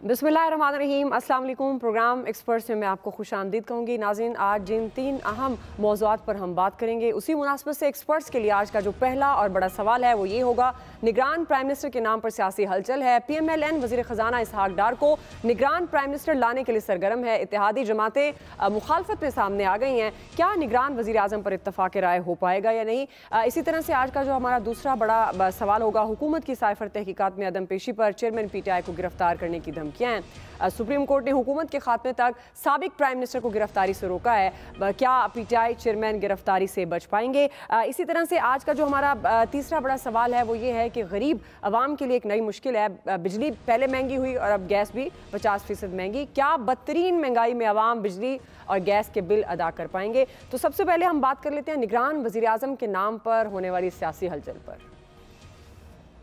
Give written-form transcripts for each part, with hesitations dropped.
बिस्मिल्लाहिर्रहमानिर्रहीम, अस्सलाम वालेकुम। प्रोग्राम एक्सपर्ट्स में मैं आपको खुशामदीद कहूँगी। नाज़रीन, आज जिन 3 अहम मौज़ूआत पर हम बात करेंगे, उसी मुनासबत से एक्सपर्ट्स के लिए आज का जो पहला और बड़ा सवाल है वो ये होगा, निगरान प्राइम मिनिस्टर के नाम पर सियासी हलचल है। PMLN वज़ीर ख़जाना इसहाक डार को निगरान प्राइम मिनिस्टर लाने के लिए सरगर्म है। इत्तेहादी जमातें मुखालफत में सामने आ गई हैं। क्या निगरान वज़ीर आज़म पर इत्तफ़ाक़ राय हो पाएगा या नहीं? इसी तरह से आज का जो हमारा दूसरा बड़ा सवाल होगा, हुकूमत की साइफर तहकीकात में अदम पेशी पर चेयरमैन PTI को गिरफ्तार करने की धमकियाँ हैं। सुप्रीम कोर्ट ने हुकूमत के खात्मे तक साबिक प्राइम मिनिस्टर को गिरफ्तारी से रोका है। क्या PTI चेयरमैन गिरफ्तारी से बच पाएंगे? इसी तरह से आज का जो हमारा तीसरा बड़ा सवाल है वो ये है कि गरीब आवाम के लिए एक नई मुश्किल है। बिजली पहले महंगी हुई और अब गैस भी 50% महंगी। क्या बदतरीन महंगाई में आवाम बिजली और गैस के बिल अदा कर पाएंगे? तो सबसे पहले हम बात कर लेते हैं निगरान वज़ीर आज़म के नाम पर होने वाली सियासी हलचल पर।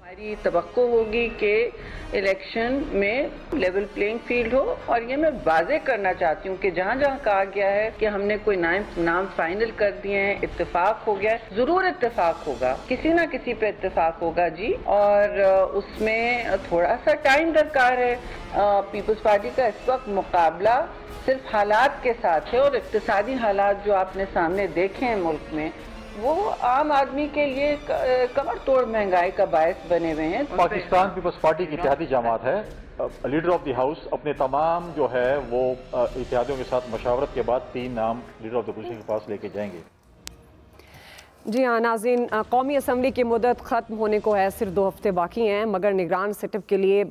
हमारी तवक्को होगी कि इलेक्शन में लेवल प्लेइंग फील्ड हो, और ये मैं वाज़े करना चाहती हूँ कि जहाँ जहाँ कहा गया है कि हमने कोई नाम फाइनल कर दिए हैं, इत्तेफाक हो गया है, ज़रूर इत्तेफाक होगा, किसी ना किसी पे इत्तेफाक होगा जी, और उसमें थोड़ा सा टाइम दरकार है। पीपल्स पार्टी का इस वक्त मुकाबला सिर्फ हालात के साथ है, और इक्तिसादी हालात जो आपने सामने देखे हैं मुल्क में, वो आम आदमी के लिए कमर तोड़ महंगाई का बायस बने हुए हैं। पाकिस्तान पीपल्स पार्टी की इत्तेहादी जमात है। लीडर ऑफ द हाउस अपने तमाम जो है वो इत्तेहादियों के साथ मशावरत के बाद 3 नाम लीडर ऑफ द अपोजिशन के पास लेके जाएंगे। जी हाँ नाज़रीन, कौमी असम्बली की मुद्दत ख़त्म होने को है, सिर्फ 2 हफ्ते बाकी हैं, मगर निगरान सेटअप के लिए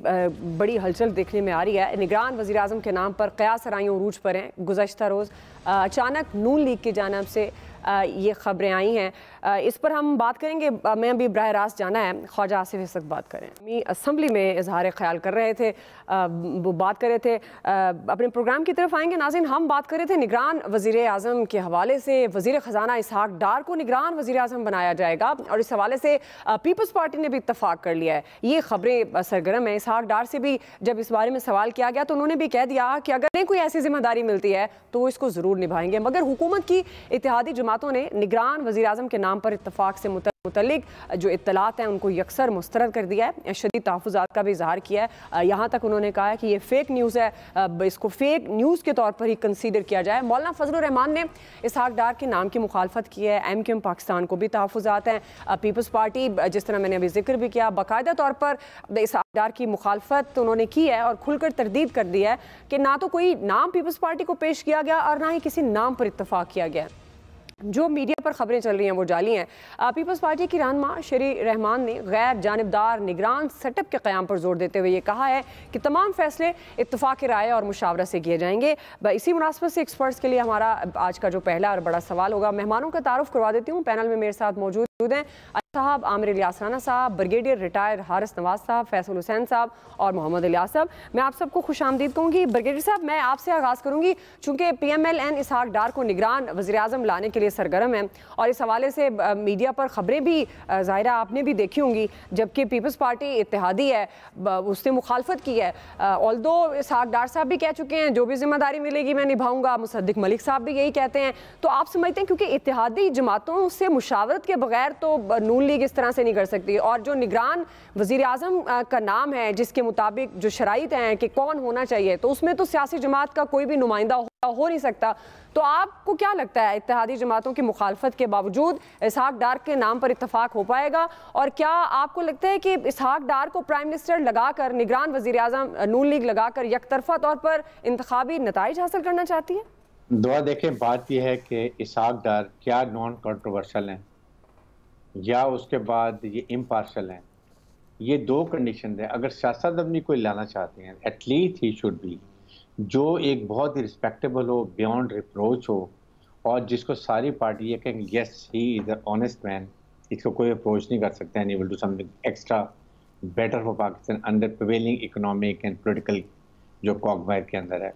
बड़ी हलचल देखने में आ रही है। निगरान वज़ीर आज़म के नाम पर क़यास आराइयों उरूज पर हैं। गुज़श्ता रोज़ अचानक नून लीग की जानिब से ये ख़बरें आई हैं। इस पर हम बात करेंगे। मैं अभी बराह रास्त जाना है, ख्वाजा आसिफ इस वक्त बात करें। असम्बली में इजहार ख्याल कर रहे थे, वो बात कर रहे थे, अपने प्रोग्राम की तरफ आएंगे। नाज़रीन, हम बात कर रहे थे निगरान वज़ीर आज़म के हवाले से। वज़ीर ख़जाना इसहाक डार को निगरान वज़ीर आज़म बनाया जाएगा, और इस हवाले से पीपल्स पार्टी ने भी इत्तफ़ाक़ कर लिया है। ये ख़बरें सरगर्म है। इसहाक डार से भी जब इस बारे में सवाल किया गया तो उन्होंने भी कह दिया कि अगर कोई ऐसी जिम्मेदारी मिलती है तो वो इसको ज़रूर निभाएंगे। मगर हुकूमत की इत्तेहादी जमातों ने निगरान वज़ीर आज़म के नाम पर इत्तफ़ाक़ से मुतल्लिक जो इत्तलात हैं उनको यकसर मुस्तरद कर दिया है। शदीद तहफ़्फ़ुज़ात का भी इज़हार किया है। यहाँ तक उन्होंने कहा है कि ये फ़ेक न्यूज़ है, इसको फ़ेक न्यूज़ के तौर पर ही कंसीडर किया जाए। मौलाना फजलुर रहमान ने इसहाक डार के नाम की मुखालफत की है। MQM पाकिस्तान को भी तहफ़्फ़ुज़ात हैं। पीपल्स पार्टी, जिस तरह मैंने अभी जिक्र भी किया, बाकायदा तौर पर इसहाक डार की मुखालफत उन्होंने की है और खुलकर तरदीद कर दी है कि ना तो कोई नाम पीपल्स पार्टी को पेश किया गया और ना ही किसी नाम पर इत्तफ़ाक़ किया गया। जो मीडिया पर खबरें चल रही हैं वो जाली हैं। पीपल्स पार्टी की रहनुमा शेरी रहमान ने गैर जानिबदार निगरान सेटअप के क़याम पर जोर देते हुए ये कहा है कि तमाम फैसले इत्तफ़ाक़ राय और मुशावरा से किए जाएंगे। इसी मुनासबत से एक्सपर्ट्स के लिए हमारा आज का जो पहला और बड़ा सवाल होगा। मेहमानों का तारुफ करवा देती हूँ। पैनल में मेरे साथ मौजूद हैं साहब, आमिर इलियास राना साहब, ब्रिगेडियर रिटायर हारिस नवाज साहब, फैसल हुसैन साहब और मोहम्मद इलियास साहब। मैं आप सबको खुशामदीद कहूँगी। ब्रिगेडियर साहब, मैं आपसे आगाज़ करूँगी। चूँकि PMLN इसहाक डार को निगरान वज़ीर आज़म लाने के लिए सरगर्म है, और इस हवाले से मीडिया पर ख़बरें भी ज़ाहिरा आपने भी देखी होंगी, जबकि पीपल्स पार्टी इत्तेहादी है, उसने मुखालफत की है। ऑल्दो इसहाक डार साहब भी कह चुके हैं जो भी जिम्मेदारी मिलेगी मैं निभाऊँगा, मुसद्दिक मलिक साहब भी यही कहते हैं। तो आप समझते हैं क्योंकि इत्तेहादी जमातों से मुशावरत के बगैर तो नून लीग इस तरह से नहीं कर सकती, और जो निगरान वज़ीर आज़म का नाम है जिसके मुताबिक जो शराइत हैं कि कौन होना चाहिए, तो उसमें तो सियासी जमात का कोई भी नुमाइंदा हो नहीं सकता। तो आपको क्या लगता है, इत्तेहादी जमातों की मुखालफत के बावजूद इसहाक डार के नाम पर इत्तफ़ाक़ हो पाएगा? और क्या आपको लगता है कि इसहाक डार को प्राइम मिनिस्टर लगाकर, निगरान वज़ीर आज़म नून लीग लगाकर यकतरफा तौर पर इंतखाबी नताइज हासिल करना चाहती है? दुआ देखें, बात यह है कि इसहाक डार क्या नॉन कंट्रोवर्शियल हैं या उसके बाद ये इम्पार्शल हैं। ये 2 कंडीशन है। अगर सियासत अपनी कोई लाना चाहते हैं, एटलीस्ट ही शुड बी जो एक बहुत ही रिस्पेक्टेबल हो, बियॉन्ड रिप्रोच हो, और जिसको सारी पार्टी ये कहेंगे yes he is a honest man, इसको कोई अप्रोच नहीं कर सकते, and he will do something extra better for Pakistan under prevailing economic and political जो कॉकवायर के अंदर है।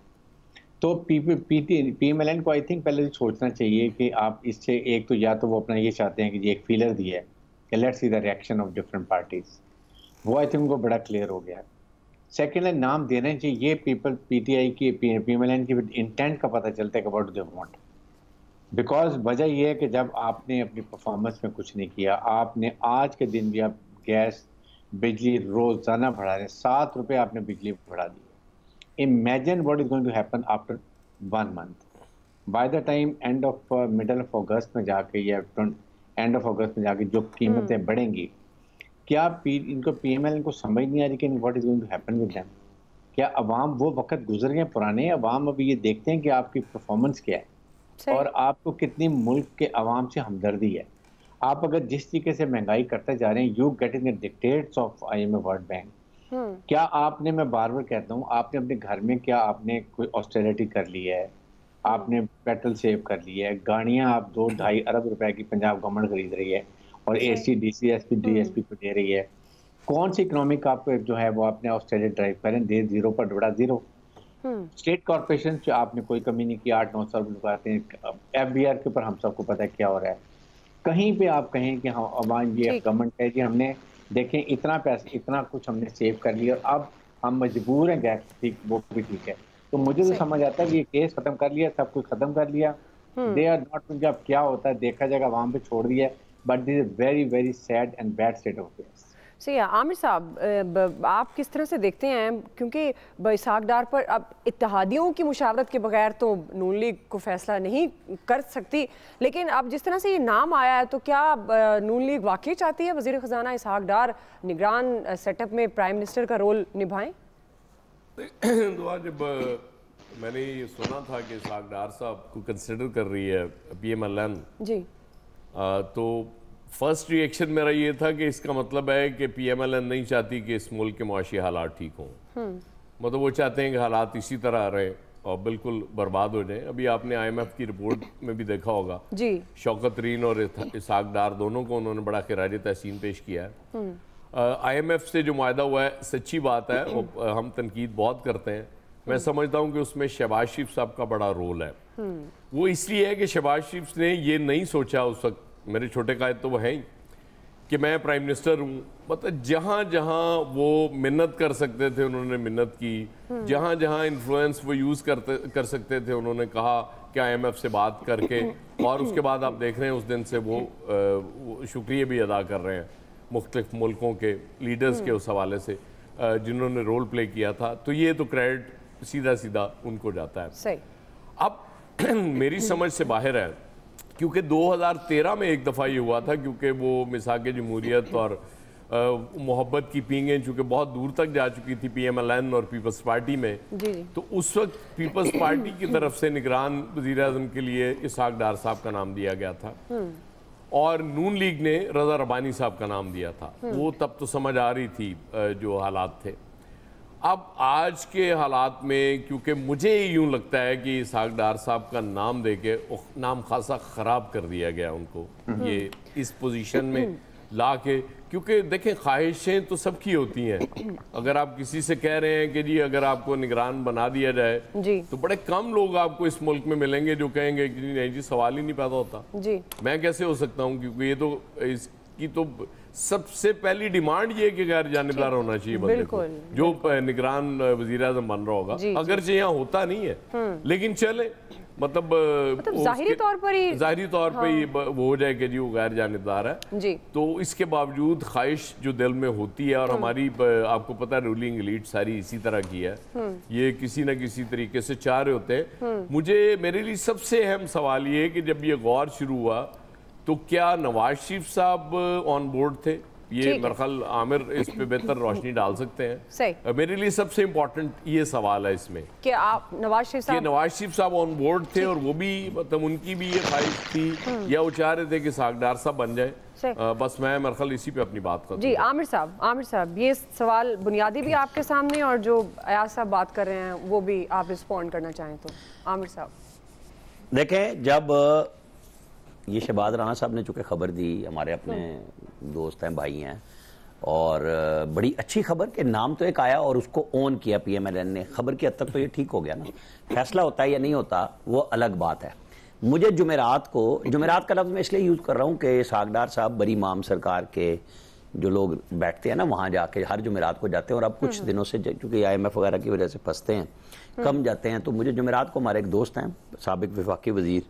तो PMLN को आई थिंक पहले सोचना चाहिए कि आप इससे एक तो या तो वो अपना ये चाहते हैं कि ये एक फीलर दिया है कि let's see the reaction of different parties, वो आई थिंक उनको बड़ा क्लियर हो गया है। सेकेंड है, नाम देना चाहिए। ये PTI की PMLN की इंटेंट का पता चलता है कि what do they want, because वजह ये है कि जब आपने अपनी परफॉर्मेंस में कुछ नहीं किया, आपने आज के दिन भी आप गैस बिजली रोजाना बढ़ा रहे हैं, 7 रुपये आपने बिजली बढ़ा दी, imagine what is going to happen after 1 month. By the time end of middle of August में जाके या end of August में जाके जो कीमतें बढ़ेंगी, क्या इनको PML को समझ नहीं आ रही कि what is going to happen with them? क्या अवाम वो वक्त गुजर गए पुराने? अवाम अभी ये देखते हैं कि आपकी परफॉर्मेंस क्या है और आपको कितनी मुल्क के अवाम से हमदर्दी है। आप अगर जिस तरीके से महंगाई करते जा रहे हैं, you getting the dictates of IMF world bank, क्या आपने, मैं बार बार कहता हूँ, आपने अपने घर में क्या आपने कोई ऑस्टेरिटी कर ली है? आपने पेट्रोल सेव कर ली है? गाड़ियाँ आप 2-2.5 अरब रुपए की पंजाब गवर्नमेंट खरीद रही है और AC DC SP DSP को दे रही है। कौन सी इकोनॉमिक आप जो है वो आपने ऑस्ट्रेलिया ड्राइव करें, दे जीरो पर बड़ा जीरो। स्टेट कॉर्पोरेशन से आपने कोई कमी नहीं की, 8-9 साल लगाते हैं। FBR के ऊपर हम सबको पता है क्या हो रहा है। कहीं पे आप कहें कि हाँ अवाम ये गवर्नमेंट है जी, हमने देखें इतना पैसा इतना कुछ हमने सेव कर लिया, अब हम मजबूर हैं गैस, ठीक वो भी ठीक है। तो मुझे तो समझ आता है कि ये केस खत्म कर लिया, सब कुछ खत्म कर लिया, दे आर नॉट, जब क्या होता है देखा जाएगा, वहां पे छोड़ दिया। But this is very very sad and bad state of affairs. सही है। आमिर साहब, आप किस तरह से देखते हैं, क्योंकि इसहाक डार पर अब इत्तेहादियों की मुशावरत के बगैर तो नून लीग को फैसला नहीं कर सकती, लेकिन अब जिस तरह से ये नाम आया है तो क्या नून लीग वाकई चाहती है वज़ीर ख़जाना इसहाक डार निगरान सेटअप में प्राइम मिनिस्टर का रोल निभाएं? दुआ, जब मैंने ये सुना था कि इसहाक डार साहब को कंसिडर कर रही है PMLN जी, तो फर्स्ट रिएक्शन मेरा ये था कि इसका मतलब है कि PMLN नहीं चाहती कि इस मुल्क के मुआशी हालात ठीक हों। मतलब वो चाहते हैं कि हालात इसी तरह रहे और बिल्कुल बर्बाद हो जाएं। अभी आपने IMF की रिपोर्ट में भी देखा होगा जी, शौकत तरीन और इसहाक डार दोनों को उन्होंने बड़ा खिराज तहसीन पेश किया है। IMF से जो मुआहदा हुआ है सच्ची बात है, हम तनकीद बहुत करते हैं। मैं समझता हूँ कि उसमें शहबाज शरीफ साहब का बड़ा रोल है। वो इसलिए है कि शहबाज शरीफ ने ये नहीं सोचा उस वक्त, मेरे छोटे कायद तो वो हैं ही, कि मैं प्राइम मिनिस्टर हूँ। मतलब जहाँ जहाँ वो मिन्नत कर सकते थे उन्होंने मिन्नत की, जहाँ जहाँ इन्फ्लुएंस वो यूज़ कर सकते थे उन्होंने कहा कि IMF से बात करके, और उसके बाद आप देख रहे हैं उस दिन से वो शुक्रिया भी अदा कर रहे हैं मुख्तलिफ मुल्कों के लीडर्स के उस हवाले से जिन्होंने रोल प्ले किया था। तो ये तो क्रेडिट सीधा सीधा उनको जाता है। सही। अब मेरी समझ से बाहर है, क्योंकि 2013 में एक दफ़ा ये हुआ था, क्योंकि वो मिसाक जमहूरियत और मोहब्बत की पींगें चूँकि बहुत दूर तक जा चुकी थी PMLN और पीपल्स पार्टी में जी। तो उस वक्त पीपल्स पार्टी की तरफ से निगरान वज़ीर आज़म के लिए इसहाक डार साहब का नाम दिया गया था और नून लीग ने रज़ा रब्बानी साहब का नाम दिया था। वो तब तो समझ आ रही थी जो हालात थे। अब आज के हालात में क्योंकि मुझे यूं लगता है कि इसहाक डार साहब का नाम देके नाम खासा ख़राब कर दिया गया उनको, ये इस पोजीशन में ला के। क्योंकि देखें ख्वाहिशें तो सबकी होती हैं। अगर आप किसी से कह रहे हैं कि जी अगर आपको निगरान बना दिया जाए जी, तो बड़े कम लोग आपको इस मुल्क में मिलेंगे जो कहेंगे कि नहीं जी सवाल ही नहीं पैदा होता जी, मैं कैसे हो सकता हूँ। क्योंकि ये तो इसकी तो सबसे पहली डिमांड ये कि गैर जानिबदार होना चाहिए बंदे को, जो निगरान वज़ीर आज़म बन रहा होगा। अगरचे यहाँ होता नहीं है लेकिन चले मतलब ज़ाहिरी तौर पर ही वो हो जाए कि जी वो गैर जानिबदार है जी। तो इसके बावजूद ख्वाहिश जो दिल में होती है, और हमारी आपको पता है रूलिंग एलीट सारी इसी तरह की है, ये किसी न किसी तरीके से चाह रहे होते हैं। मेरे लिए सबसे अहम सवाल ये है कि जब ये गौर शुरू हुआ तो क्या नवाज शरीफ साहब ऑन बोर्ड थे? ये मेरे ख्याल आमिर इस पे बेहतर रोशनी डाल सकते हैं। सही। मेरे लिए सबसे इम्पोर्टेंट ये सवाल है इसमें कि आप नवाज शरीफ साहब ऑन बोर्ड थे और वो भी मतलब उनकी भी ये ख्वाहिश थी या वो चाह रहे थे कि इसहाक डार साहब बन जाए। बस मैं मेरे ख्याल इसी पे अपनी बात करूँ। जी आमिर साहब ये सवाल बुनियादी भी आपके सामने और जो अयाज साहब बात कर रहे हैं वो भी आप रिस्पॉन्ड करना चाहें तो। आमिर साहब देखें, जब ये शहबाज राना साहब ने चूँकि खबर दी, हमारे अपने दोस्त हैं, भाई हैं, और बड़ी अच्छी खबर के नाम तो एक आया और उसको ऑन किया PMLN ने, खबर की हद तक तो ये ठीक हो गया ना। फैसला होता है या नहीं होता वो अलग बात है। मुझे जुमेरात का लफ्ज़ मैं इसलिए यूज़ कर रहा हूँ कि इसहाक डार साहब बड़ी इमाम सरकार के जो लोग बैठते हैं ना वहाँ जाके हर जुमेरात को जाते हैं, और अब कुछ दिनों से चूँकि IMF वगैरह की वजह से फंसते हैं, कम जाते हैं। तो मुझे जुमेरात को हमारे एक दोस्त हैं साबिक वफाकी वज़ीर,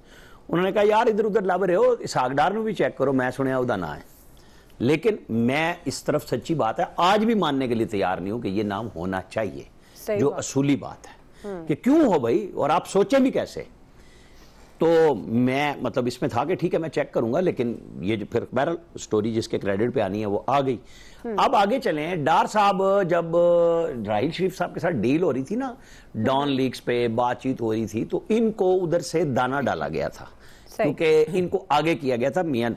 उन्होंने कहा यार इधर उधर लभ रहे हो, इसहाक डार में भी चेक करो, मैं सुनिया उदा ना है। लेकिन मैं इस तरफ सच्ची बात है आज भी मानने के लिए तैयार नहीं हूं कि ये नाम होना चाहिए, जो असूली बात है। कि क्यों हो भाई, और आप सोचे भी कैसे। तो मैं मतलब इसमें था कि ठीक है मैं चेक करूंगा, लेकिन ये जो फिर बहरहाल स्टोरी जिसके क्रेडिट पे आनी है वो आ गई। अब आगे चलें, डार साहब जब राहिल शरीफ साहब के साथ डील हो रही थी ना, डॉन लीक्स पे बातचीत हो रही थी, तो इनको उधर से दाना डाला गया था, क्योंकि इनको आगे किया गया था मियां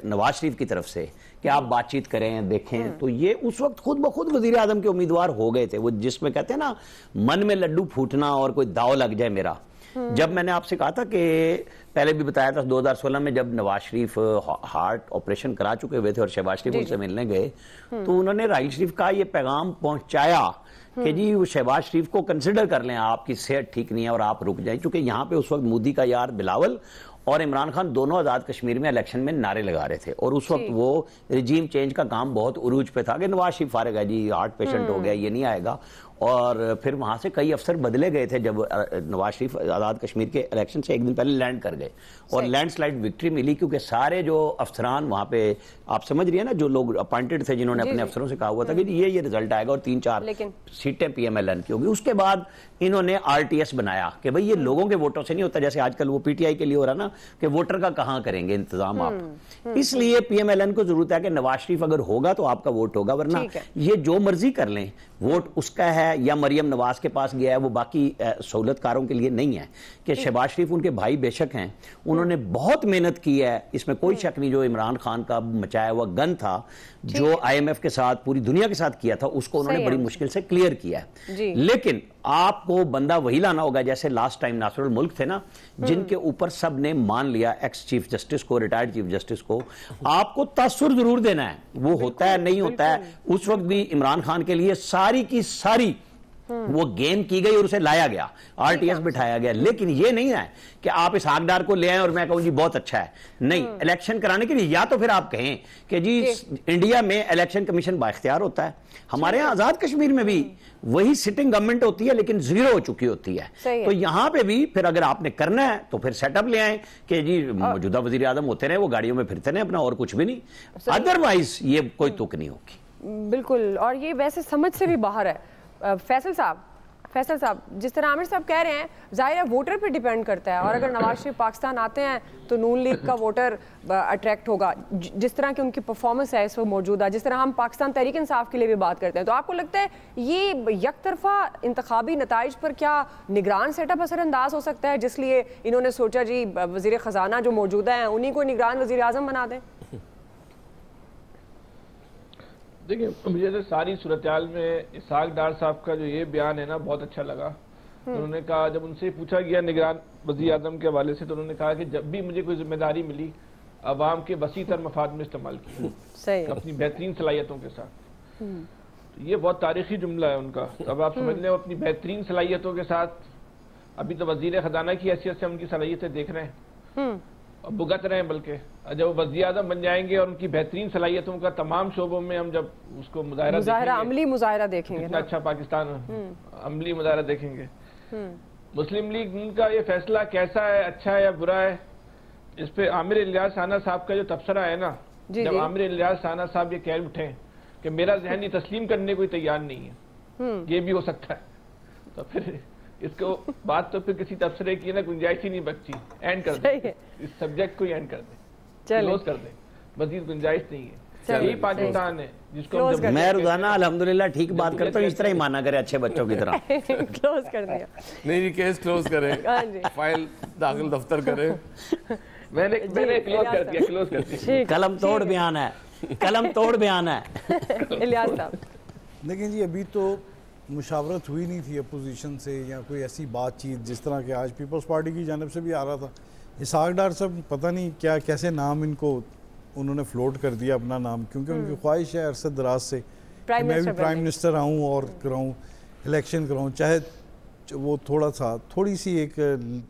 नवाज शरीफ की तरफ से कि आप बातचीत करें, देखें। तो ये उस वक्त खुद ब खुद वजीर आजम के उम्मीदवार हो गए थे, वो जिसमें कहते हैं ना मन में लड्डू फूटना और कोई दाव लग जाए मेरा। जब मैंने आपसे कहा था कि पहले भी बताया था 2016 में जब नवाज शरीफ हार्ट ऑपरेशन करा चुके हुए थे और शहबाज शरीफ उनसे मिलने गए, तो उन्होंने राहिल शरीफ का ये पैगाम पहुंचाया कि जी वो शहबाज शरीफ को कंसिडर कर लें, आपकी सेहत ठीक नहीं है और आप रुक जाएं, क्योंकि यहाँ पे उस वक्त मोदी का यार बिलावल और इमरान खान दोनों आजाद कश्मीर में इलेक्शन में नारे लगा रहे थे, और उस वक्त वो रिजीम चेंज का काम बहुत उरूज पे था कि नवाज शरीफ फारिग है जी, हार्ट पेशेंट हो गया, ये नहीं आएगा। और फिर वहां से कई अफसर बदले गए थे जब नवाज शरीफ आजाद कश्मीर के इलेक्शन से एक दिन पहले लैंड कर गए, और लैंडस्लाइड विक्ट्री मिली, क्योंकि सारे जो अफसरान वहां पे, आप समझ रही है ना, जो लोग अपॉइंटेड थे जिन्होंने अपने अफसरों से कहा हुआ था कि ये रिजल्ट आएगा और 3-4 सीटें PMLN की होगी। उसके बाद इन्होंने RTS बनाया कि भाई ये लोगों के वोटों से नहीं होता, जैसे आजकल वो PTI के लिए हो रहा ना कि वोटर का कहां करेंगे इंतजाम आप। इसलिए PMLN को जरूरत है कि नवाज शरीफ अगर होगा तो आपका वोट होगा, वरना ये जो मर्जी कर लें वोट उसका है, या मरियम नवाज के पास गया है, वो बाकी सहूलतकारों के लिए नहीं है। कि शहबाज शरीफ उनके भाई बेशक हैं, उन्होंने बहुत मेहनत की है, इसमें कोई शक नहीं। जो इमरान खान का मचाया हुआ गन था, जो IMF के साथ पूरी दुनिया के साथ किया था, उसको उन्होंने बड़ी मुश्किल से क्लियर किया है। लेकिन आपको बंदा वही लाना होगा जैसे लास्ट टाइम नासिरुल मुल्क थे ना, जिनके ऊपर सब ने मान लिया, एक्स चीफ जस्टिस को, रिटायर्ड चीफ जस्टिस को। आपको तासुर जरूर देना है, वो होता है नहीं होता है। उस वक्त भी इमरान खान के लिए सारी की सारी वो गेम की गई और उसे लाया गया, RTS बिठाया गया। लेकिन ये नहीं है कि आप इस हकदार को ले आए और मैं कहूं जी बहुत अच्छा है, नहीं। इलेक्शन कराने के लिए या तो फिर आप कहें कि जी इंडिया में इलेक्शन कमीशन बाइख्तियार होता है, हमारे यहाँ आजाद कश्मीर में भी वही सिटिंग गवर्नमेंट होती है, लेकिन जीरो हो चुकी होती है। तो यहाँ पे भी फिर अगर आपने करना है तो फिर सेटअप ले आए कि जी मौजूदा वजीर आजम होते रहे, वो गाड़ियों में फिरते रहे अपना, और कुछ भी नहीं। अदरवाइज ये कोई तुक नहीं होगी। बिल्कुल, और ये वैसे समझ से भी बाहर है। फैसल साहब, जिस तरह आमिर साहब कह रहे हैं, जाहिर है वोटर पे डिपेंड करता है, और अगर नवाज शरीफ पाकिस्तान आते हैं तो नून लीग का वोटर अट्रैक्ट होगा, जिस तरह की उनकी परफॉर्मेंस है इस वक्त मौजूदा, जिस तरह हम पाकिस्तान तहरीक इंसाफ के लिए भी बात करते हैं। तो आपको लगता है ये यकतरफा इंतखाबी नताइज पर क्या निगरान सेटअप असरअंदाज हो सकता है, जिसलिए इन्होंने सोचा जी वजीर ख़जाना जो मौजूदा है उन्हीं को निगरान वजीर आज़म बना दें? देखिए, मुझे तो सारी सूरत-ए-हाल में इसहाक डार साहब का जो ये बयान है ना बहुत अच्छा लगा। उन्होंने कहा, जब उनसे पूछा गया निगरान वज़ीर आज़म के हवाले से, तो उन्होंने कहा कि जब भी मुझे कोई जिम्मेदारी मिली, अवाम के वसी तर मफाद में इस्तेमाल की अपनी बेहतरीन सलाहियतों के साथ। तो ये बहुत तारीखी जुमला है उनका। तो अब आप समझ लें, अपनी बेहतरीन सलाहियतों के साथ अभी तो वज़ीर ख़जाना की हैसियत से उनकी सलाहियतें देख रहे हैं, भुगत रहे हैं। बल्कि जब वो वज़ीर आज़म बन जाएंगे और उनकी बेहतरीन सलाहियतों का तमाम शोबों में हम जब उसको अमली मुजाहरा देखेंगे, इतना अच्छा पाकिस्तान अमली मुजाहरा देखेंगे। मुस्लिम लीग का ये फैसला कैसा है, अच्छा है या बुरा है, इस पे आमिर इलियास साना साहब का जो तबसरा है ना, जब आमिर इलियास साना साहब ये कह उठे कि मेरा ज़हन तस्लीम करने को तैयार नहीं है, ये भी हो सकता है, तो फिर इसको बात तो फिर किसी तबसरे की ना गुंजाइश ही नहीं बची। एंड कर दे इस सब्जेक्ट को, एंड कर दे, क्लोज कर दे, मजीद गुंजाइश नहीं है। यही पाकिस्तान है जिसको मैं रोजाना अल्हम्दुलिल्लाह ठीक बात करता हूँ, इस तरह ही माना करे अच्छे बच्चों की तरह। क्लोज कर दिया। नहीं, केस क्लोज करें, फाइल दाखिल दफ्तर करें। मैंने क्लोज कर दिया। कलम तोड़ बयान है, कलम तोड़ बयान है। इलियास साहब, लेकिन जी अभी तो मुशावरत हुई नहीं थी अपोजिशन से या कोई ऐसी बातचीत जिस तरह के आज पीपल्स पार्टी की जानिब से भी आ रहा था। इसहाक डार साहब पता नहीं क्या कैसे नाम इनको उन्होंने फ्लोट कर दिया अपना नाम, क्योंकि उनकी ख्वाहिश है अरसद दराज से कि मैं भी प्राइम मिनिस्टर आऊँ और कराऊँ, इलेक्शन कराऊँ, चाहे वो थोड़ी सी एक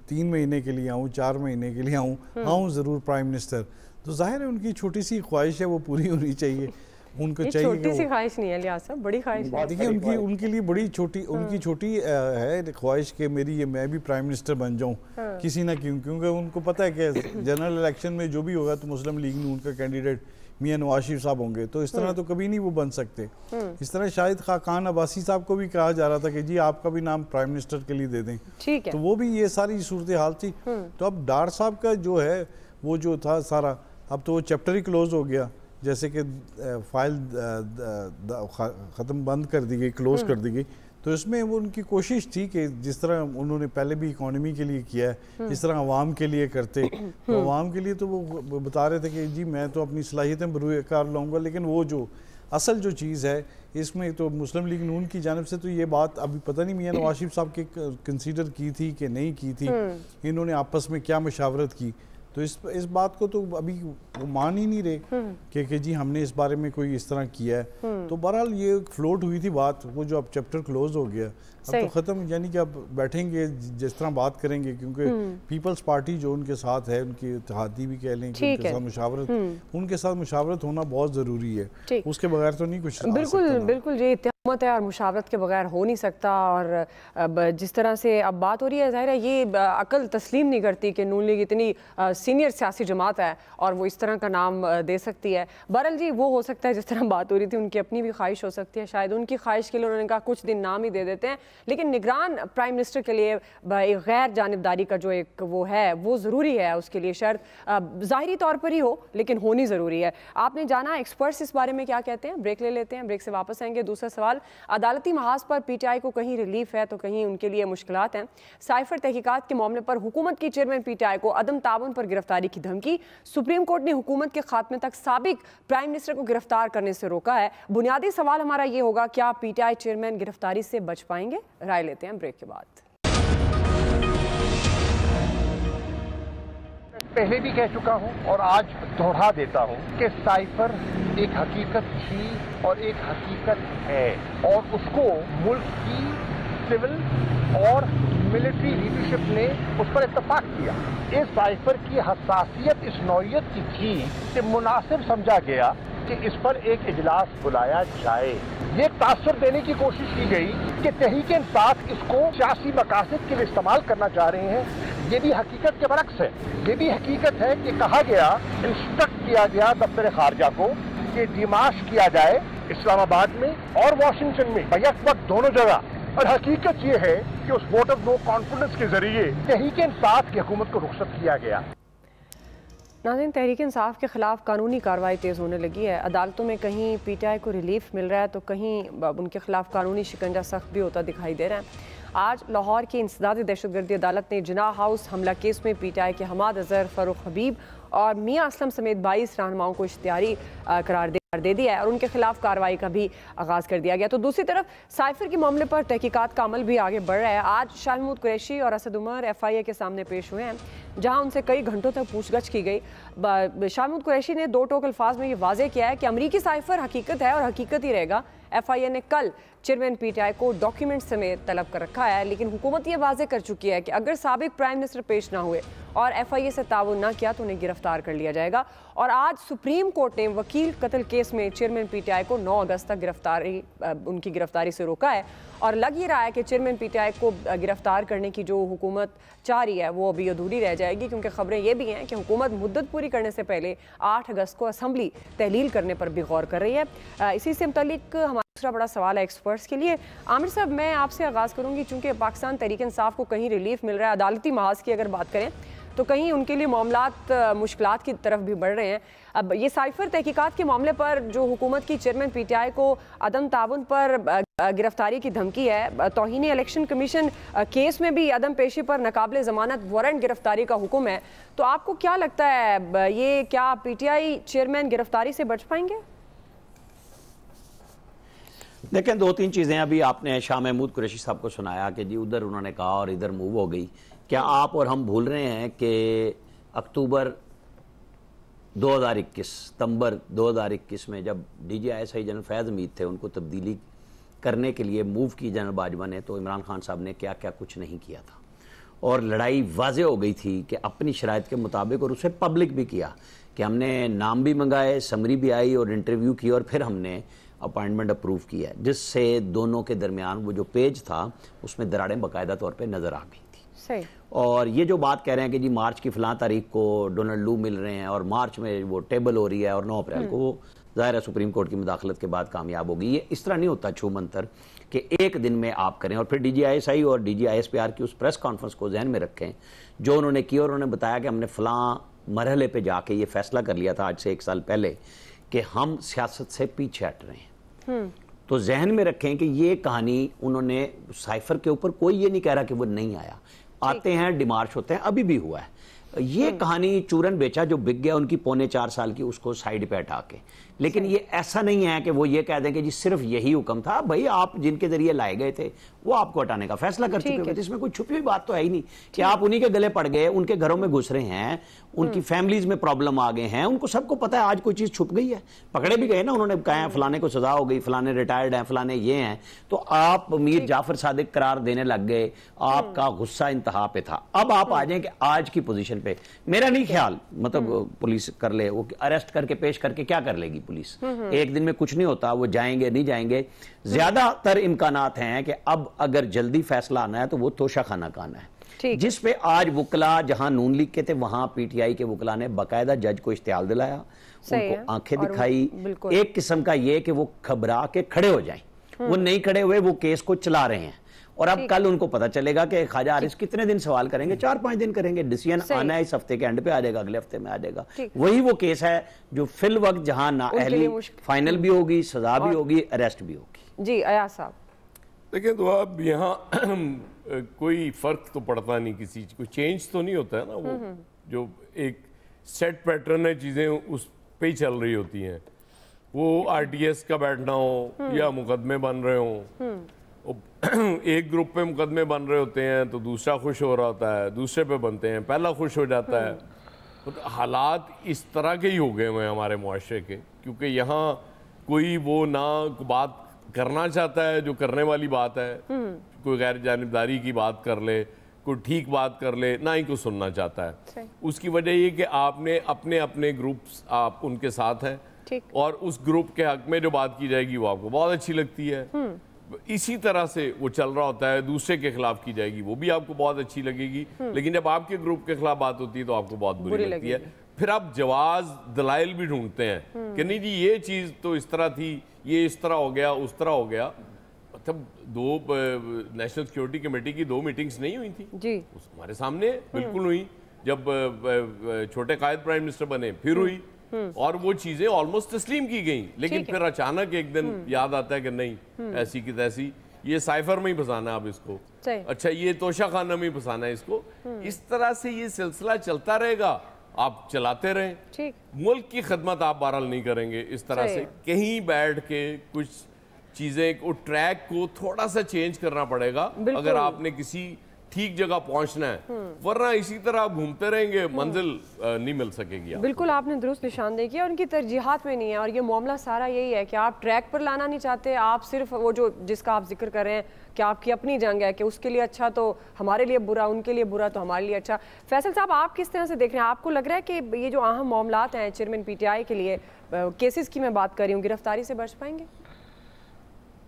3 महीने के लिए आऊँ, 4 महीने के लिए आऊँ ज़रूर प्राइम मिनिस्टर। तो जाहिर है उनकी छोटी सी ख्वाहिश है, वो पूरी होनी चाहिए। उनको चाहिए, छोटी सी ख्वाहिश नहीं है लियाज़ साहब, बड़ी ख्वाहिश है। देखिए उनके लिए बड़ी छोटी, उनकी छोटी है ख्वाहिश कि मेरी ये मैं भी प्राइम मिनिस्टर बन जाऊं किसी ना क्योंकि उनको पता है कि जनरल इलेक्शन में जो भी होगा तो मुस्लिम लीग ने उनका कैंडिडेट मियां नवाज शरीफ साहब होंगे, तो इस तरह तो कभी नहीं वो बन सकते। इस तरह शायद खाकान अब्बासी साहब को भी कहा जा रहा था कि जी आपका भी नाम प्राइम मिनिस्टर के लिए दे दें, ठीक है। तो वो भी ये सारी सूरत हाल थी। तो अब डार साहब का जो है वो जो था सारा, अब तो वो चैप्टर ही क्लोज हो गया, जैसे कि फाइल ख़त्म बंद कर दी गई, क्लोज कर दी गई। तो इसमें वो उनकी कोशिश थी कि जिस तरह उन्होंने पहले भी इकोनॉमी के लिए किया है, इस तरह अवाम के लिए करते। तो अवाम के लिए तो वो बता रहे थे कि जी मैं तो अपनी सलाहियतें बरूए कार लाऊंगा, लेकिन वो जो असल जो चीज़ है इसमें तो मुस्लिम लीग नून की जानिब से तो ये बात अभी पता नहीं मियां नवाज शरीफ साहब के कंसीडर की थी कि नहीं की थी, इन्होंने आपस में क्या मशावरत की। तो इस बात को तो अभी वो मान ही नहीं रहे कि जी हमने इस बारे में कोई इस तरह किया है। तो बहरहाल ये फ्लोट हुई थी बात, वो जो अब चैप्टर क्लोज हो गया, अब तो ख़त्म, यानी कि अब बैठेंगे जिस तरह बात करेंगे, क्योंकि पीपल्स पार्टी जो उनके साथ है, उनकी इत्तेहादी भी कह लें कि उनके साथ मुशावरत, उनके साथ मुशावरत होना बहुत ज़रूरी है, उसके बगैर तो नहीं कुछ। बिल्कुल बिल्कुल, ये हुकूमत है और मुशावरत के बगैर हो नहीं सकता। और अब जिस तरह से अब बात हो रही है, ज़ाहिर है ये अकल तस्लीम नहीं करती कि नून लीग इतनी सीनियर सियासी जमात है और वो इस तरह का नाम दे सकती है। बहरहाल जी वो हो सकता है जिस तरह बात हो रही थी, उनकी अपनी भी ख्वाहिश हो सकती है, शायद उनकी ख्वाहिश के लिए उन्होंने कहा कुछ दिन नाम ही दे देते हैं। लेकिन निगरान प्राइम मिनिस्टर के लिए एक गैर जानिबदारी का जो एक वो है वो ज़रूरी है, उसके लिए शर्त ज़ाहिरी तौर पर ही हो लेकिन होनी ज़रूरी है। आपने जाना एक्सपर्ट्स इस बारे में क्या कहते हैं, ब्रेक ले लेते हैं, ब्रेक से वापस आएंगे। दूसरा सवाल, अदालती महाज पर पीटीआई को कहीं रिलीफ है तो कहीं उनके लिए मुश्किलात हैं। साइफर तहकीकात के मामले पर हुकूमत की चेयरमैन पीटीआई को अदम ताउन पर गिरफ्तारी की धमकी। सुप्रीम कोर्ट ने हुकूमत के खात्मे तक साबिक प्राइम मिनिस्टर को गिरफ्तार करने से रोका है। बुनियादी सवाल हमारा ये होगा, क्या पीटीआई चेयरमैन गिरफ्तारी से बच पाएंगे? राय लेते हैं ब्रेक के बाद। पहले भी कह चुका हूं और आज दोहरा देता हूं कि साइफर एक हकीकत थी और एक हकीकत है, और उसको मुल्क की सिविल और मिलिट्री लीडरशिप ने उस पर इत्तफाक किया। इस साइफर की हसासियत इस नौइयत की थी कि मुनासिब समझा गया कि इस पर एक इजलास बुलाया जाए। ये तासुर देने की कोशिश की गई कि तहरीक इंसाफ इसको सियासी मकासद के लिए इस्तेमाल करना चाह रहे हैं। ये भी हकीकत के बरक्स है। ये भी हकीकत है कि कहा गया, इंस्ट्रक्ट किया गया दफ्तर खारजा को कि डिमाश किया जाए इस्लामाबाद में और वाशिंगटन में, बैक वक्त दोनों जगह। और हकीकत ये है कि उस वोट ऑफ नो कॉन्फिडेंस के जरिए तहरीक इंसाफ की हुकूमत को रुखसत किया गया। नाज़रीन, तहरीक इंसाफ के खिलाफ कानूनी कार्रवाई तेज़ होने लगी है। अदालतों में कहीं पीटीआई को रिलीफ मिल रहा है तो कहीं उनके खिलाफ कानूनी शिकंजा सख्त भी होता दिखाई दे रहा है। आज लाहौर की इंसदादी दहशतगर्दी अदालत ने जिनाह हाउस हमला केस में पीटीआई के हमाद अजहर, फ़ारूक हबीब और मियां असलम समेत 22 रहनुमाओं को इश्तिहारी करार दे दिया है और उनके खिलाफ कार्रवाई का भी आगाज़ कर दिया गया। तो दूसरी तरफ साइफर के मामले पर तहकीकात का अमल भी आगे बढ़ रहा है। आज शाह महमूद कुरैशी और असद उमर FIA के सामने पेश हुए हैं, जहां उनसे कई घंटों तक पूछगछ की गई। शाह महमूद कुरैशी ने दो टोक अल्फाज में ये वाज़ेह किया है कि अमरीकी साइफर हकीकत है और हकीकत ही रहेगा। FIA ने कल चेयरमैन पीटीआई को डॉक्यूमेंट समेत तलब कर रखा है, लेकिन हुकूमत ये वाज़ेह कर चुकी है कि अगर साबिक प्राइम मिनिस्टर पेश ना हुए और FIA से ताउन ना किया तो उन्हें गिरफ्तार कर लिया जाएगा। और आज सुप्रीम कोर्ट ने वकील कत्ल केस में चेयरमैन पीटीआई को 9 अगस्त तक उनकी गिरफ्तारी से रोका है और लग ही रहा है कि चेयरमैन पीटीआई को गिरफ्तार करने की जो हुकूमत चाह रही है वो अभी अधूरी रह जाएगी, क्योंकि खबरें ये भी हैं कि हुकूमत मुद्दत पूरी करने से पहले 8 अगस्त को असम्बली तहलील करने पर भी गौर कर रही है। इसी से मुतल्लिक हमारा दूसरा बड़ा सवाल है एक्सपर्ट्स के लिए। आमिर साहब, मैं आपसे आगाज़ करूँगी, चूँकि पाकिस्तान तहरीक इंसाफ को कहीं रिलीफ मिल रहा है, अदालती महाज की अगर बात करें तो कहीं उनके लिए मामलात मुश्किलात की तरफ भी बढ़ रहे हैं। अब ये साइफर तहकीकात के मामले पर जो हुकूमत की चेयरमैन पीटीआई को अदम ताउन पर गिरफ्तारी की धमकी है, तौहीन इलेक्शन कमीशन केस में भी अदम पेशी पर नाकाबिले ज़मानत वारंट गिरफ्तारी का हुक्म है, तो आपको क्या लगता है ये क्या पीटीआई चेयरमैन गिरफ्तारी से बच पाएंगे? देखें, 2-3 चीज़ें अभी आपने शाह महमूद कुरैशी साहब को सुनाया कि जी उधर उन्होंने कहा और इधर मूव हो गई। क्या आप और हम भूल रहे हैं कि अक्टूबर 2021, सितंबर 2021 में जब DGI जनरल फैज़ हमीद थे, उनको तब्दीली करने के लिए मूव की जनरल बाजवा ने, तो इमरान खान साहब ने क्या क्या कुछ नहीं किया था और लड़ाई वाज़े हो गई थी कि अपनी शराइत के मुताबिक, और उसे पब्लिक भी किया कि हमने नाम भी मंगाए, समरी भी आई और इंटरव्यू की और फिर हमने अपॉइंटमेंट अप्रूव किया, जिससे दोनों के दरमियान वो जो पेज था उसमें दरारें बाकायदा तौर पे नज़र आ गई थी। सही। और ये जो बात कह रहे हैं कि जी मार्च की फलां तारीख को डोनाल्ड लू मिल रहे हैं और मार्च में वो टेबल हो रही है और 9 अप्रैल को वो ज़ाहिर है सुप्रीम कोर्ट की मुदाखलत के बाद कामयाब होगी। ये इस तरह नहीं होता छू मंतर कि एक दिन में आप करें। और फिर DGISI और DGISPR की उस प्रेस कॉन्फ्रेंस को जहन में रखें जो उन्होंने की और उन्होंने बताया कि हमने फलां मरहले पे जाके ये फैसला कर लिया था आज से 1 साल पहले कि हम सियासत से पीछे हट रहे हैं। तो जहन में रखें कि ये कहानी उन्होंने साइफर के ऊपर, कोई ये नहीं कह रहा कि वो नहीं आया, आते हैं, डिमार्च होते हैं, अभी भी हुआ है। ये कहानी चूरन बेचा जो बिक गया उनकी 3.25 साल की, उसको साइड पे हटा के। लेकिन ये ऐसा नहीं है कि वो ये कह दें कि जी सिर्फ यही हुक्म था। भाई आप जिनके जरिए लाए गए थे वो आपको हटाने का फैसला कर चुके थे, इसमें कोई छुपी हुई बात तो है ही नहीं कि आप उन्हीं के गले पड़ गए, उनके घरों में घुस रहे हैं, उनकी फैमिलीज में प्रॉब्लम आ गए हैं, उनको सबको पता है आज कोई चीज छुप गई है, पकड़े भी गए ना, उन्होंने कहा फलाने को सजा हो गई, फलाने रिटायर्ड हैं, फलाने ये हैं। तो आप मीर जाफर सादिक करार देने लग गए, आपका गुस्सा इंतहा पे था। अब आप आ जाएं कि आज की पोजीशन पे, मेरा नहीं ख्याल मतलब पुलिस कर ले, वो अरेस्ट करके पेश करके क्या कर लेगी पुलिस, एक दिन में कुछ नहीं होता, वो जाएंगे नहीं जाएंगे। ज्यादातर इम्कानात हैं कि अब अगर जल्दी फैसला आना है तो वो तोशा खाना का आना है, जिस पे आज वुकला जहां नून लीग के थे वहां PTI के वुकला ने बाकायदा जज को इश्तिहार दिलाया, उनको आंखें दिखाई, एक किस्म का ये कि वो घबरा के खड़े हो जाएं, वो नहीं खड़े हुए, वो केस को चला रहे हैं। और अब कल उनको पता चलेगा कि ख्वाजा हारिस कितने दिन सवाल करेंगे, 4-5 दिन करेंगे, डिसीजन आना है इस हफ्ते के एंड पे आ जाएगा, अगले हफ्ते में आ जाएगा। वही वो केस है जो फिल वक्त जहां नाअहली फाइनल भी होगी, सजा भी होगी, अरेस्ट भी होगी। जी अयाज साहब देखिए, तो अब यहाँ कोई फर्क तो पड़ता नहीं, किसी कोई चेंज तो नहीं होता है ना, वो जो एक सेट पैटर्न है, चीजें उस पे ही चल रही होती हैं। वो RTS का बैठना हो या मुकदमे बन रहे हो, एक ग्रुप पे मुकदमे बन रहे होते हैं तो दूसरा खुश हो रहा होता है, दूसरे पे बनते हैं पहला खुश हो जाता है। तो हालात इस तरह के ही हो गए हैं हमारे मुआशरे के, क्योंकि यहाँ कोई वो ना बात करना चाहता है जो करने वाली बात है, कोई गैर जानिबदारी की बात कर ले, कोई ठीक बात कर ले, ना ही कोई सुनना चाहता है। उसकी वजह ये कि आपने अपने अपने ग्रुप्स आप उनके साथ हैं और उस ग्रुप के हक में जो बात की जाएगी वो आपको बहुत अच्छी लगती है, इसी तरह से वो चल रहा होता है। दूसरे के खिलाफ की जाएगी वो भी आपको बहुत अच्छी लगेगी, लेकिन जब आपके ग्रुप के खिलाफ बात होती है तो आपको बहुत बुरी लगती है। फिर आप जवाज दलाइल भी ढूंढते हैं कि नहीं जी ये चीज तो इस तरह थी, ये इस तरह हो गया, उस तरह हो गया। मतलब दो नेशनल सिक्योरिटी कमेटी की 2 मीटिंग्स नहीं हुई थी जी, हमारे सामने बिल्कुल हुई, जब छोटे कायद प्राइम मिनिस्टर बने फिर हुई, और वो चीजें ऑलमोस्ट तस्लीम की गई। लेकिन फिर अचानक एक दिन याद आता है कि नहीं ऐसी की तैसी, ये साइफर में ही फंसाना है अब इसको, अच्छा ये तोशा खाना में ही फंसाना है इसको। इस तरह से ये सिलसिला चलता रहेगा, आप चलाते रहें, मुल्क की खदमत आप बहरहाल नहीं करेंगे इस तरह से। कहीं बैठ के कुछ चीजें को, ट्रैक को थोड़ा सा चेंज करना पड़ेगा अगर आपने किसी ठीक जगह पहुंचना है, वरना इसी तरह आप घूमते रहेंगे, मंजिल नहीं मिल सकेगी। बिल्कुल आपने दुरुस्त निशानदेही की, और उनकी तरजीहात में नहीं है। और ये मामला सारा यही है कि आप ट्रैक पर लाना नहीं चाहते, आप सिर्फ वो जो जिसका आप जिक्र कर रहे हैं कि आपकी अपनी जंग है कि उसके लिए अच्छा तो हमारे लिए बुरा, उनके लिए बुरा तो हमारे लिए अच्छा। फैसल साहब आप किस तरह से देख रहे हैं, आपको लग रहा है कि ये जो अहम मामलात हैं चेयरमैन PTI के लिए, केसेस की मैं बात कर रही हूँ, गिरफ्तारी से बच पाएंगे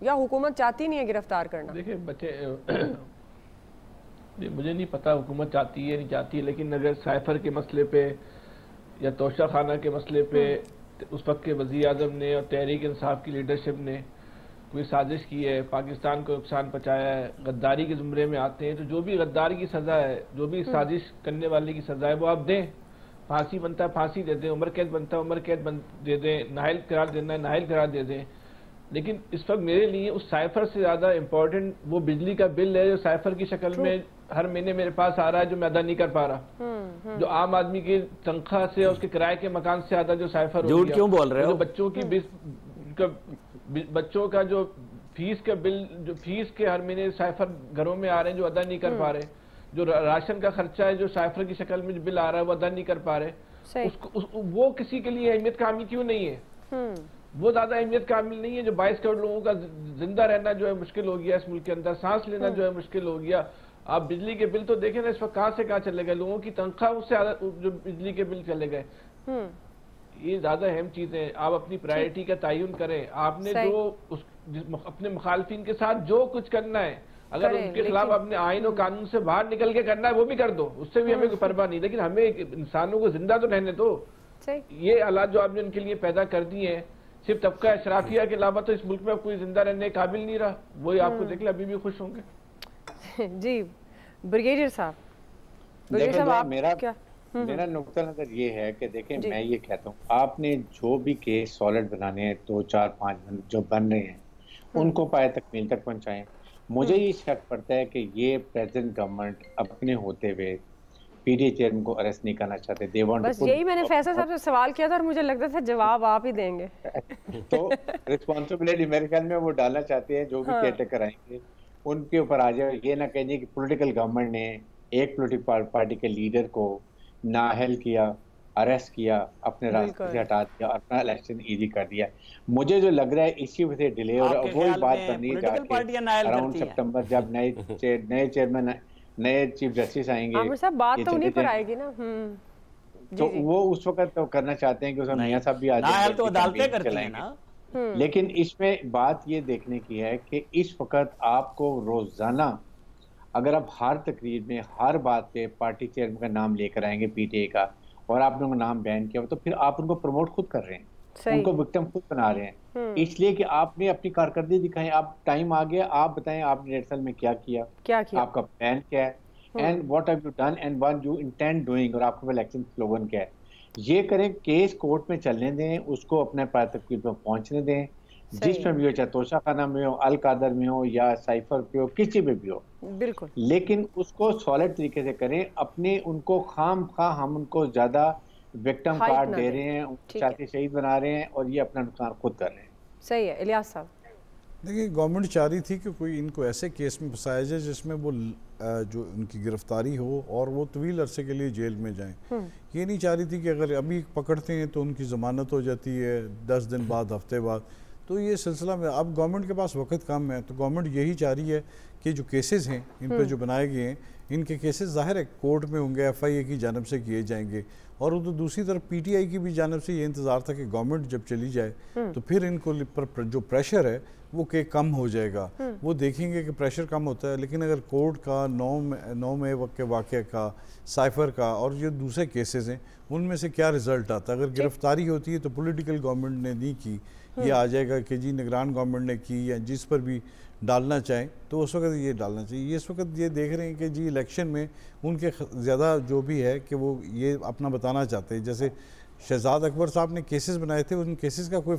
या हुकूमत चाहती नहीं है गिरफ्तार करना? देखिए बच्चे मुझे नहीं पता हुकूमत चाहती है नहीं चाहती है, लेकिन अगर साइफर के मसले पे या तोशा खाना के मसले पे उस वक्त के वज़ीर आज़म ने और तहरीक इंसाफ की लीडरशिप ने कोई साजिश की है, पाकिस्तान को नुकसान पहुँचाया है, गद्दारी के ज़ुमरे में आते हैं, तो जो भी गद्दारी की सज़ा है, जो भी साजिश करने वाले की सज़ा है वो आप दें। फांसी बनता है फांसी दे दें, उम्र कैद बनता है उम्र कैद दे दें, नाहिल करार देना है नाहिल करार दे दें। लेकिन इस वक्त मेरे लिए उस साइफर से ज़्यादा इम्पोर्टेंट वो बिजली का बिल है जो साइफर की शक्ल में हर महीने मेरे पास आ रहा है, जो मैं अदा नहीं कर पा रहा, जो आम आदमी की तनख्वाह से उसके किराए के मकान से ज़्यादा जो साइफर हो गया। क्यों बोल रहे हो? बच्चों का जो फीस का बिल, जो फीस के हर महीने साइफर घरों में आ रहे हैं जो अदा नहीं कर पा रहे, जो राशन का खर्चा है जो साइफर की शक्ल में बिल आ रहा है वो अदा नहीं कर पा रहे, वो किसी के लिए अहमियत कामिल क्यों नहीं है? वो ज्यादा अहमियत कामिल नहीं है जो 22 करोड़ लोगों का जिंदा रहना जो है मुश्किल हो गया, इस मुल्क के अंदर सांस लेना जो है मुश्किल हो गया। आप बिजली के बिल तो देखें ना इस वक्त कहां से कहां चले गए, लोगों की तनख्वाह उससे ज्यादा जो बिजली के बिल चले गए। ये ज्यादा अहम चीज है, आप अपनी प्रायोरिटी का तयन करें। आपने जो अपने मुखालफिन के साथ जो कुछ करना है अगर उनके खिलाफ अपने आइन और कानून से बाहर निकल के करना है वो भी कर दो, उससे भी हमें कोई परवाह नहीं, लेकिन हमें इंसानों को जिंदा तो रहने दो। ये हालात जो आपने उनके लिए पैदा कर दिए हैं, सिर्फ तबका अशराफिया के अलावा तो इस मुल्क में कोई जिंदा रहने के काबिल नहीं रहा। वही आपको देख ले, अभी भी खुश होंगे। जी ब्रिगेडियर साहब, ब्रिगेडियर साहब मेरा क्या मेरा नुक्ता नजर ये है कि देखें, मैं ये कहता हूँ आपने जो भी केस सॉलिड बनाने हैं 2, 4, 5 जो बन रहे हैं उनको पाए तकमील तक पहुंचाएं। मुझे ये शक पड़ता है कि ये प्रेजेंट गवर्नमेंट अपने होते हुए पीडीए चेयरमैन को अरेस्ट नहीं करना चाहते। बस यही मैंने फैसल साहब से सवाल किया था और मुझे लगता था जवाब आप ही देंगे। तो रिस्पॉन्सिबिलिटी मेरे ख्याल में वो डालना चाहते हैं, जो भी केयरटेकर आएंगे उनके ऊपर आ जाए। ये ना कहिए कि पॉलिटिकल गवर्नमेंट ने एक पॉलिटिकल पार्टी के लीडर को नाअहल किया, अरेस्ट किया, अपने रास्ते से हटा दिया, अपना इलेक्शन इजी कर दिया। मुझे जो लग रहा है इसी वजह से डिले और वही बात बनी जाके अराउंड सितंबर जब नए चेयरमैन नए चीफ जस्टिस आएंगे, साहब बात तो उन्हीं पर आएगी ना। तो वो उस वक्त तो करना चाहते हैं कि उसमें मियां साहब भी आ जाए तो अदालतें करती हैं ना। लेकिन इसमें बात ये देखने की है कि इस वक्त आपको रोजाना अगर आप हर तकरीर में हर बात पे पार्टी चेयरमैन का नाम लेकर आएंगे पीटीए का और आपने उनका नाम बैन किया तो फिर आप उनको प्रमोट खुद कर रहे हैं, उनको विक्टिम खुद बना रहे हैं। इसलिए कि आपने अपनी कारकर्दगी दिखाई, आप टाइम आ गया, आप बताएं आपने 1.5 साल में क्या किया, आपका प्लान क्या है and what have you done and what you intend doing, और आपका इलेक्शन स्लोगन क्या है। ये करें, केस कोर्ट में चलने दें, उसको अपने तकलीफ में पहुंचने दें, जिसमें भी हो, चाहे तोशा खाना में हो, अल कादर में हो या साइफर पे हो, किसी में भी हो, बिल्कुल, लेकिन उसको सॉलिड तरीके से करें। अपने उनको खाम खा हम उनको ज्यादा विक्टिम कार्ड दे रहे हैं, चाहते शहीद बना रहे हैं और ये अपना नुकसान खुद कर रहे हैं। सही है इलियास साहब। देखिए गवर्नमेंट चाह रही थी कि कोई इनको ऐसे केस में फंसाया जाए जिसमें वो जो उनकी गिरफ्तारी हो और वो तवील अरसे के लिए जेल में जाएं। ये नहीं चाह रही थी कि अगर अभी पकड़ते हैं तो उनकी ज़मानत हो जाती है 10 दिन बाद, हफ्ते बाद। तो ये सिलसिला में अब गवर्नमेंट के पास वक्त कम है, तो गवर्नमेंट यही चाह रही है कि जो केसेस हैं इन पर जो बनाए गए हैं, इनके केसेस ज़ाहिर है कोर्ट में होंगे, एफआईए की जानब से किए जाएंगे। और तो दूसरी तरफ पीटीआई की भी जानब से ये इंतज़ार था कि गवर्नमेंट जब चली जाए तो फिर इनको पर जो प्रेशर है वो के कम हो जाएगा। वो देखेंगे कि प्रेशर कम होता है, लेकिन अगर कोर्ट का 9 मई के वाक़े का, साइफर का और जो दूसरे केसेस हैं उनमें से क्या रिजल्ट आता है। अगर गिरफ्तारी होती है तो पॉलिटिकल गवर्नमेंट ने नहीं की, ये आ जाएगा कि जी निगरान गवर्नमेंट ने की, या जिस पर भी डालना चाहें तो उस वक्त ये डालना चाहिए। इस वक्त ये देख रहे हैं कि जी इलेक्शन में उनके ज़्यादा जो भी है कि वो ये अपना बताना चाहते हैं। जैसे शहजाद अकबर साहब ने केसेस बनाए थे, उन केसेस का कोई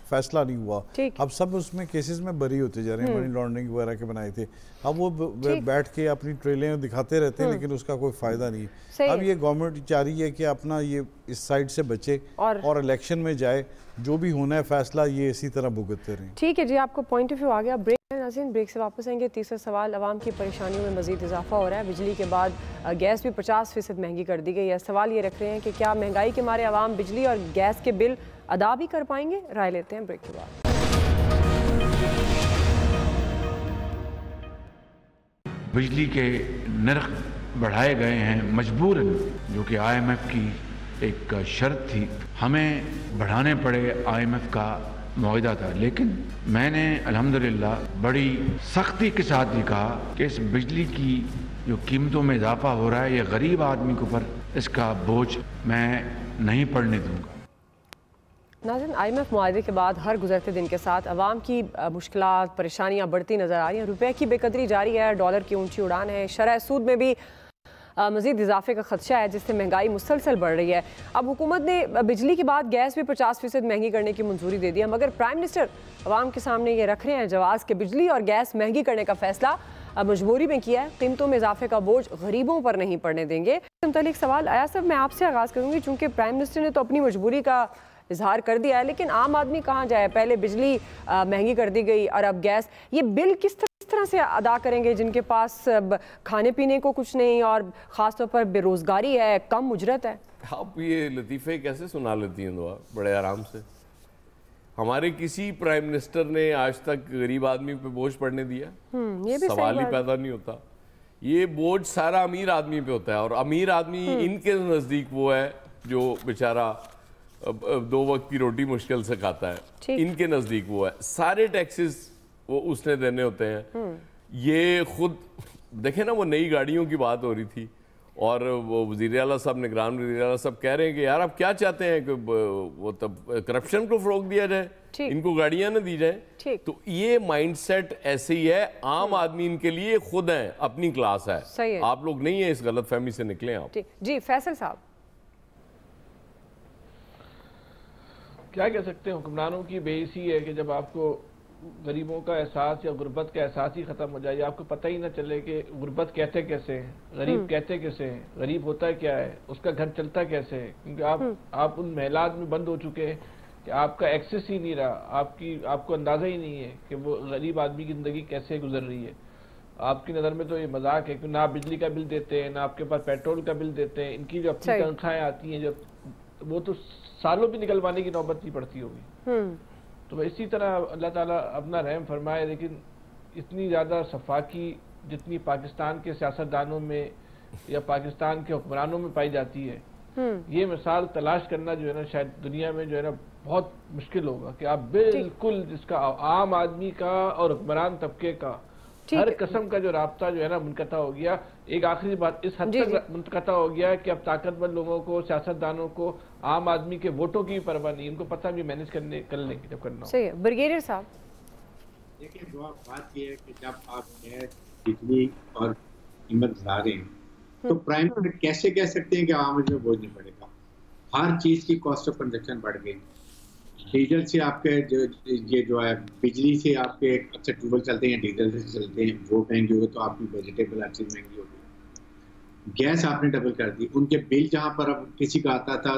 फैसला नहीं हुआ, अब सब उसमें केसेस में बरी होते जा रहे हैं। मनी लॉन्ड्रिंग वगैरह के बनाए थे, अब वो बैठ के अपनी ट्रेलें दिखाते रहते हैं लेकिन उसका कोई फ़ायदा नहीं। अब ये गवर्नमेंट चाह रही है कि अपना ये इस साइड से बचे और इलेक्शन में जाए, जो भी होना है फैसला ये इसी तरह भुगतते रहें। ठीक है जी, आपको पॉइंट ऑफ व्यू आ गया। ब्रेक नाज़रीन, ब्रेक से वापस आएंगे। तीसरा सवाल, अवाम की परेशानियों में मज़ीद इजाफा हो रहा है, बिजली के बाद गैस भी 50% महंगी कर दी गई है। सवाल ये रख रहे हैं कि क्या महंगाई के मारे अवाम बिजली और गैस के बिल अदा भी कर पाएंगे? राय लेते हैं ब्रेक के बाद। बिजली के नर्ख बढ़ाए गए हैं मजबूरन, जो कि IMF की एक शर्त थी, हमें बढ़ाने पड़े। IMF का मुआहदा था, लेकिन मैंने अल्हम्दुलिल्लाह बड़ी सख्ती के साथ ये कहा कि इस बिजली की जो कीमतों में इजाफा हो रहा है, ये गरीब आदमी के ऊपर इसका बोझ मैं नहीं पड़ने दूंगा। नाज़रीन, IMF मुआहदे के बाद हर गुजरते दिन के साथ अवाम की मुश्किलात, परेशानियाँ बढ़ती नज़र आ रही हैं। रुपये की बेकदरी जारी है, डॉलर की ऊंची उड़ान है, शरह सूद में भी मज़ीद इजाफे का खदशा है, जिससे महंगाई मुसलसल बढ़ रही है। अब हुकूमत ने बिजली के बाद गैस भी 50% महंगी करने की मंजूरी दे दी है, मगर प्राइम मिनिस्टर अवाम के सामने ये रख रहे हैं जवाज़ के बिजली और गैस महंगी करने का फैसला अब मजबूरी में किया है, कीमतों में इजाफे का बोझ गरीबों पर नहीं पड़ने देंगे। इस मुतालिक सवाल आया सब, मैं आपसे आगाज़ करूँगी, चूँकि प्राइम मिनिस्टर ने तो अपनी मजबूरी का इजहार कर दिया है, लेकिन आम आदमी कहाँ जाए? पहले बिजली महंगी कर दी गई और अब गैस। ये बिल किस तरह से अदा करेंगे जिनके पास खाने पीने को कुछ नहीं और ख़ास तौर पर बेरोज़गारी है, कम उजरत है? आप ये लतीफ़े कैसे सुना लेती हैं दुआ बड़े आराम से? हमारे किसी प्राइम मिनिस्टर ने आज तक गरीब आदमी पे बोझ पड़ने दिया? ये भी सवाल ही पैदा नहीं होता। ये बोझ सारा अमीर आदमी पे होता है, और अमीर आदमी इनके नज़दीक वो है जो बेचारा 2 वक्त की रोटी मुश्किल से खाता है, इनके नज़दीक वो है। सारे टैक्सेस वो उसने देने होते हैं। ये खुद देखें ना, वो नई गाड़ियों की बात हो रही थी और वो वज़ीर आला साहब, निगरान वज़ीर आला साहब कह रहे हैं कि यार आप क्या चाहते हैं कि वो तब करप्शन को फ़रोग दिया जाए, इनको गाड़ियां ना दी जाए। तो ये माइंडसेट ऐसे ही है, आम आदमी इनके लिए खुद हैं, अपनी क्लास है, सही है। आप लोग नहीं है, इस गलत फहमी से निकले आप। जी फैसल साहब, क्या कह सकते हैं, हुक्मरानों की बेइसी है कि जब आपको गरीबों का एहसास या गुर्बत का एहसास ही ख़त्म हो जाए, आपको पता ही ना चले कि गुर्बत कहते कैसे हैं, गरीब कहते कैसे हैं, गरीब होता क्या है, उसका घर चलता कैसे है, क्योंकि आप उन महलात में बंद हो चुके हैं कि आपका एक्सेस ही नहीं रहा, आपको अंदाज़ा ही नहीं है कि वो गरीब आदमी की ज़िंदगी कैसे गुजर रही है। आपकी नज़र में तो ये मजाक है कि ना आप बिजली का बिल देते हैं, ना आपके पास पेट्रोल का बिल देते हैं, इनकी जो अपनी तनख्वाहें आती हैं जब, वो तो सालों भी निकलवाने की नौबत नहीं पड़ती होगी। तो इसी तरह अल्लाह ताला अपना रहम फरमाए, लेकिन इतनी ज़्यादा सफाकी जितनी पाकिस्तान के सियासतदानों में या पाकिस्तान के हुक्मरानों में पाई जाती है, ये मिसाल तलाश करना जो है ना शायद दुनिया में जो है ना बहुत मुश्किल होगा कि आप बिल्कुल जिसका आम आदमी का और हुक्मरान तबके का हर किस्म का जो राब्ता जो है ना मुनक़ता हो गया। एक आखिरी बात, इस हद तक मुनक़ता हो गया कि अब ताकतवर लोगों को, सियासतदानों को आम आदमी के वोटों की परवाह नहीं, उनको पता भी मैनेज कर लेंगे जब करना हो। सही है। ब्रिगेडियर साहब, देखिए बात यह है कि जब आप बिजली और कीमत बढ़ा रहे हैं तो प्राइम मिनिस्टर कैसे कह सकते हैं कि आम आदमी में बोझ नहीं पड़ेगा। हर चीज की कॉस्ट ऑफ प्रोडक्शन बढ़ गई, डीजल से आपके जो है, बिजली से आपके अच्छा ट्यूबवेल चलते हैं, डीजल से चलते हैं, वो महंगी हो तो आपकी वेजिटेबल हर चीज महंगी हो गई। गैस आपने डबल कर दी, उनके बिल जहाँ पर अब किसी का आता था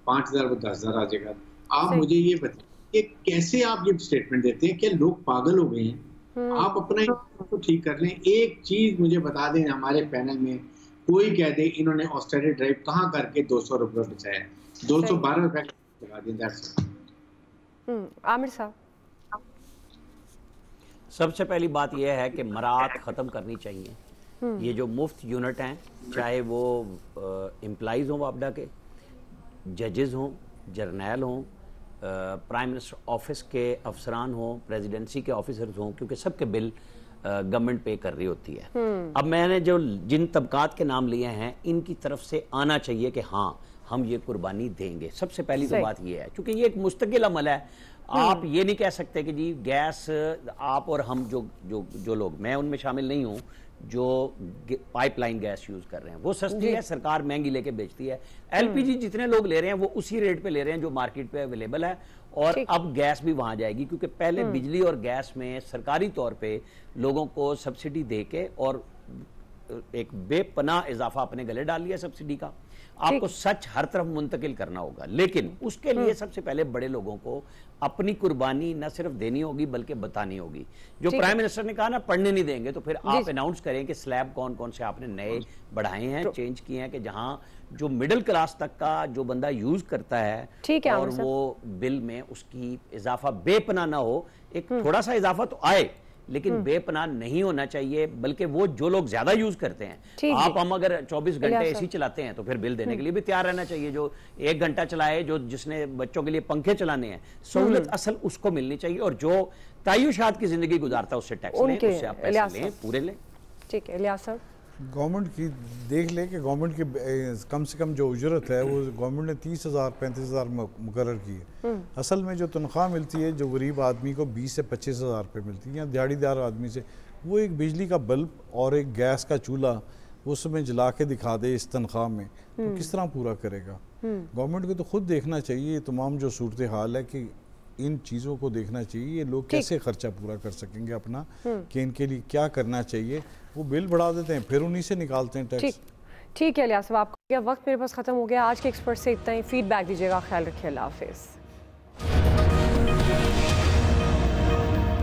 5,000 वो 10,000 आ जाएगा। आप मुझे ये बताइए कैसे आप ये स्टेटमेंट देते हैं? क्या लोग पागल हो गए हैं? आप अपना तो ठीक कर लें। एक चीज मुझे बता दें, हमारे पैनल में कोई कह दे इन्होंने ऑस्ट्रेलिया ड्राइव कहाँ करके 200 रुपये बचाया, 212 रुपये लगा दें। आमिर साहब, सबसे पहली बात यह है कि मरात ख़त्म करनी चाहिए। ये जो मुफ्त यूनिट हैं, चाहे वो एम्प्लॉइज़ हों वापडा के, जजेस हों, जर्नैल हों, प्राइम मिनिस्टर ऑफिस के अफसरान हों, प्रेसिडेंसी के ऑफिसर्स हों, क्योंकि सबके बिल गवर्नमेंट पे कर रही होती है। अब मैंने जो जिन तबकात के नाम लिए हैं, इनकी तरफ से आना चाहिए कि हाँ हम ये कुर्बानी देंगे। सबसे पहली तो बात ये है, क्योंकि ये एक मुस्तकिल अमल है। आप ये नहीं कह सकते कि जी गैस आप और हम जो लोग, मैं उनमें शामिल नहीं हूँ, जो पाइपलाइन गैस यूज कर रहे हैं वो सस्ती है, सरकार महंगी लेके बेचती है। एलपीजी जितने लोग ले रहे हैं वो उसी रेट पे ले रहे हैं जो मार्केट पे अवेलेबल है, और अब गैस भी वहां जाएगी, क्योंकि पहले बिजली और गैस में सरकारी तौर पे लोगों को सब्सिडी दे के और एक बेपनाह इजाफा अपने गले डाल लिया सब्सिडी का। आपको सच हर तरफ मुंतकिल करना होगा, लेकिन उसके लिए सबसे पहले बड़े लोगों को अपनी कुर्बानी न सिर्फ देनी होगी बल्कि बतानी होगी। जो प्राइम मिनिस्टर ने कहा ना पढ़ने नहीं देंगे, तो फिर आप अनाउंस करें कि स्लैब कौन कौन से आपने नए बढ़ाए हैं, चेंज किए हैं, कि जहां जो मिडिल क्लास तक का जो बंदा यूज करता है और वो बिल में उसकी इजाफा बेपनाह ना हो। एक थोड़ा सा इजाफा तो आए, लेकिन बेपनाह नहीं होना चाहिए, बल्कि वो जो लोग ज्यादा यूज करते हैं, आप हम अगर 24 घंटे एसी चलाते हैं तो फिर बिल देने के लिए भी तैयार रहना चाहिए। जो 1 घंटा चलाए, जो जिसने बच्चों के लिए पंखे चलाने हैं, सहूलत असल उसको मिलनी चाहिए, और जो तायुशात की जिंदगी गुजारता है उससे टैक्स लें, उससे आप पैसे लें, पूरे लें। ठीक है इलियास साहब, गवर्नमेंट की देख ले कि गवर्नमेंट की कम से कम जो उजरत है वो गवर्नमेंट ने 30,000 35,000 मुकर्रर की है। असल में जो तनख्वाह मिलती है जो गरीब आदमी को 20 से 25,000 रुपये मिलती है, या दिहाड़ीदार आदमी से, वो एक बिजली का बल्ब और एक गैस का चूल्हा उसमें जला के दिखा दे इस तनख्वाह में, तो किस तरह पूरा करेगा? गवर्नमेंट को तो खुद देखना चाहिए तमाम जो सूरत हाल है कि इन चीज़ों को देखना चाहिए, ये लोग कैसे खर्चा पूरा कर सकेंगे अपना, कि इनके लिए क्या करना चाहिए। वो बिल बढ़ा देते हैं, फिर उन्हीं से निकालते हैं टैक्स। ठीक है इलियास साहब, आपका वक्त मेरे पास ख़त्म हो गया। आज के एक्सपर्ट से इतना ही, फीडबैक दीजिएगा, ख्याल रखिए, अल्लाह हाफिज़।